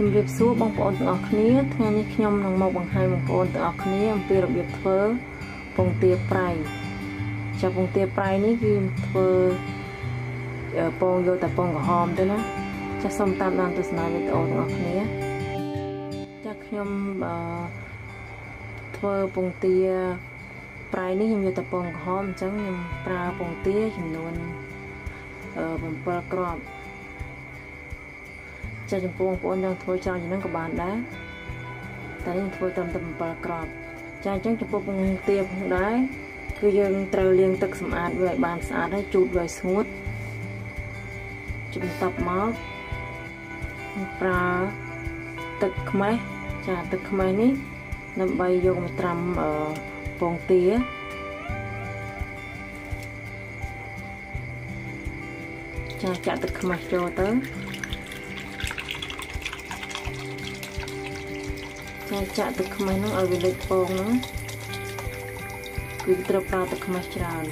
ជំរាបសួរបងប្អូនទាំងអស់គ្នាថ្ងៃនេះខ្ញុំនឹងមកបង្ហាញបងប្អូនទាំងអស់គ្នាអំពីរបៀបធ្វើពងទាប្រៃចាពងទាប្រៃនេះគឺធ្វើពងយកតែពងក្រហមទេណាចាសូមតាមដានទស្សនាវីដេអូទាំងអស់គ្នាចាខ្ញុំធ្វើពងទាប្រៃនេះខ្ញុំយកតែពងក្រហមអញ្ចឹងខ្ញុំប្រើពងទាចំនួន7គ្រាប់ចាចំពោះបងប្អូនចង់ធ្វើច្រើនជាងហ្នឹងក៏បានដែរតែនេះធ្វើត្រឹមតែ7គ្រាប់ចាអញ្ចឹងចំពោះពងទាផងដែរគឺយើងត្រូវលាងទឹកសម្អាតវាឲ្យបានស្អាតហើយជូតវាឲ្យស្ងួតបន្ទាប់មកប្រើទឹកខ្មេះចាទឹកខ្មេះនេះដើម្បីយកមកត្រាំពងទាចាចាក់ទឹកខ្មេះចូលទៅចាក់ទឹកខ្មេះហ្នឹងឲ្យវាលិចពងហ្នឹងគឺត្រូវប្រើទឹកខ្មេះច្រើន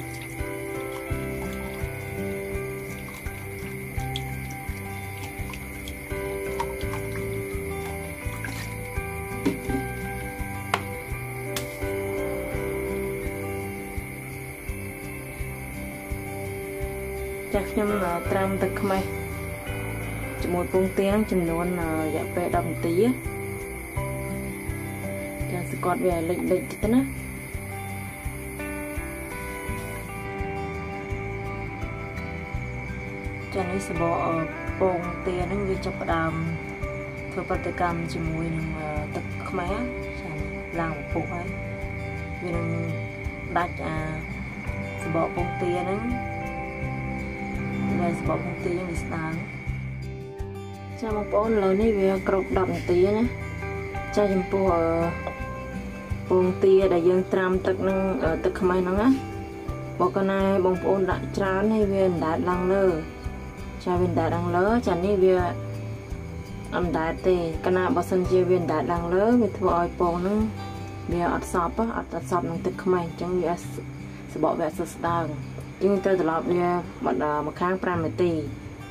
ចាខ្ញុំត្រាំទឹកខ្មេះជាមួយពងទាហ្នឹងចំនួនរយៈពេល10នាទីចាស្គាត់វាលិចតិចទៅណាចានេះសបកពងទាហ្នឹងវាចាប់ផ្ដើមធ្វើប្រតិកម្មជាមួយនឹងទឹកខ្មេះចាឡើងពពុះហើយវានឹងដាច់សបកពងទាហ្នឹងវាសបកពងទាវាស្ដើងចាបងប្អូនឥឡូវនេះវាគ្រប់10នាទីណាចាចំពោះពងទាដែលយើងត្រាំទឹកនឹងទឹកខ្មេះហ្នឹងណាបើកណែបងប្អូនដាក់ច្រើនហើយវាអណ្ដែតឡើងលើចាវាអណ្ដែតឡើងលើចានេះវាអណ្ដែតទេកណាបើសិនជាវាអណ្ដែតឡើងលើវាធ្វើឲ្យពងហ្នឹងវាអត់សប់នឹងទឹកខ្មេះអញ្ចឹងវាសបកវាអត់ស្ដើងយើងត្រូវត្រឡប់វាមកខាង5នាទី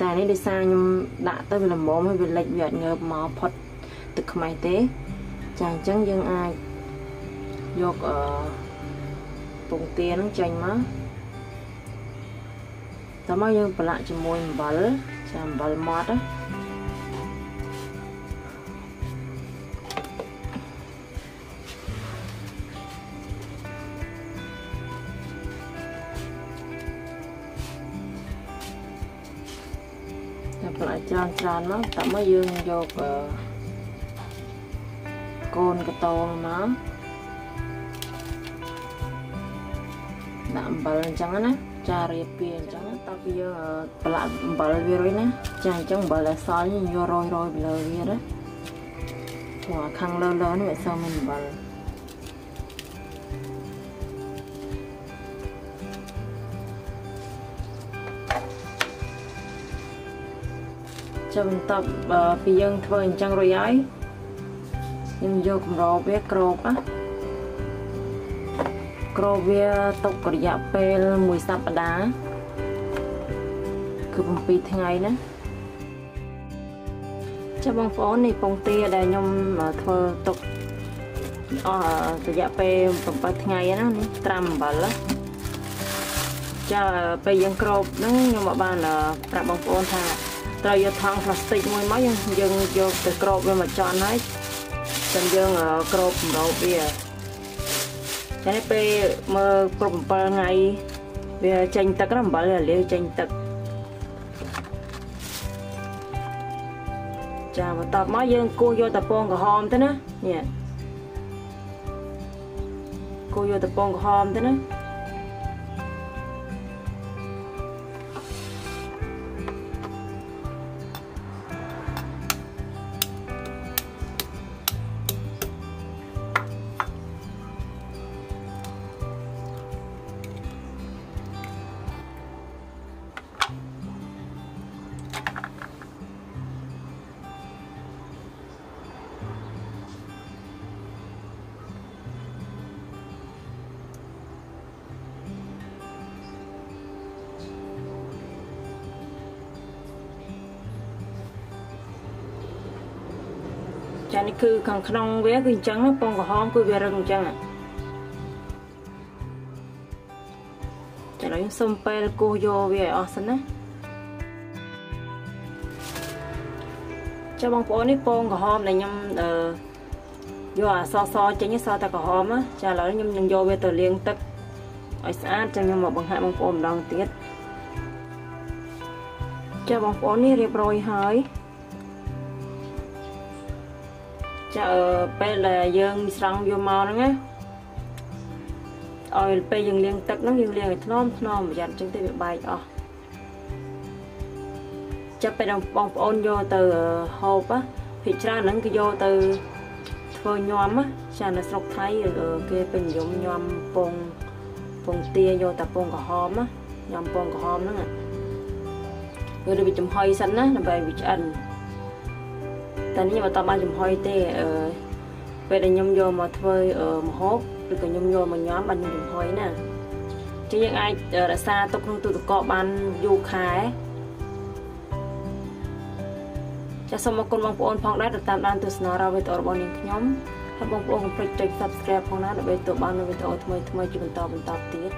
តែនេះដោយសារខ្ញុំដាក់ទៅវាល្មមហើយវាលិចវាអត់ងើបមកផុតទឹកខ្មេះទេចាអញ្ចឹងយើងអាចយកពងទាហ្នឹងចេញមកតោះមកយើងប្រឡាក់ជាមួយអំបិលចាអំបិលម៉ត់ប្រឡាក់ច្រើនមកតើមកយើងយកកូនកតងមកដាក់អំបិលអញ្ចឹងណាចារៀបពីអញ្ចឹងតើពីយើងប្រឡាក់អំបិលវារួចណាចាអញ្ចឹងអំបិលដែលសល់នេះយករយពីលើវាណាព្រោះខាងលើនេះវាសល់មានអំបិលបន្ទាប់ពីយើងធ្វើអញ្ចឹងរួចហើយយើងយកកម្របវាក្របវាទុករយៈពេល1សប្តាហ៍គឺ7ថ្ងៃណាចាបងប្អូននេះពងទាដែលខ្ញុំធ្វើទុកអស់រយៈពេល7ថ្ងៃណានេះត្រាំអំបិលចាពេលយើងក្របហ្នឹងខ្ញុំបានប្រាប់បងប្អូនថាត្រូវយកថង់ផ្លាស្ទិកមួយមកយើងយកទៅក្របវាមកចន់ហើយចាំយើងក្របកម្របវាតែពេលមើលគ្រប់7ថ្ងៃវាចេញទឹកអំបិលវាលាយចេញទឹកចាបន្ទាប់មកយើងគោះយកតែពងក្រហមទៅណានេះគោះយកតែពងក្រហមទៅណា ចានេះគឺខាងក្នុងវាគឺអញ្ចឹងពងក្រហមគឺវារឹងអញ្ចឹងចាឥឡូវខ្ញុំសុំពេលគោះយកវាឲ្យអស់សិនណាចាបងប្អូននេះពងក្រហមដែលខ្ញុំយកអសចេញសតែក្រហមចាឥឡូវខ្ញុំនឹងយកវាទៅលាងទឹកឲ្យស្អាតចាំខ្ញុំមកបង្ហាញបងប្អូនម្ដងទៀតចាបងប្អូននេះរៀបរយហើយចាពេលដែលយើងស្រង់យកមកហ្នឹងណាឲ្យពេលយើងលាងទឹកហ្នឹងយើងលាងឲ្យថ្នមប្រយ័ត្នចឹងទៅវាបែកអស់ចាប់ពេលបងប្អូនយកទៅហូបភាគច្រើនហ្នឹងគឺយកទៅធ្វើញ៉ាំចានៅស្រុកថៃគេពេញនិយមញ៉ាំពងទាយកតែពងក្រហមញ៉ាំពងក្រហមហ្នឹងគឺវាចំហុយសិនណាដើម្បីវាឆ្អិនតែនេះបើតបានចំហុយទេពេលដែលខ្ញុំយកមកធ្វើម្ហូបឬក៏ខ្ញុំយកមកញ៉ាំបានចំហុយណាចឹងយើងអាចរក្សាទុកក្នុងទូទឹកកកបានយូរខែចាសសូមអរគុណបងប្អូនផងដែរដែលតាមដានទស្សនាវីដេអូរបស់នាងខ្ញុំហើយបងប្អូនកុំភ្លេចចុច Subscribe ផងណាដើម្បីទទួលបាននូវវីដេអូថ្មីៗជាបន្តទៀត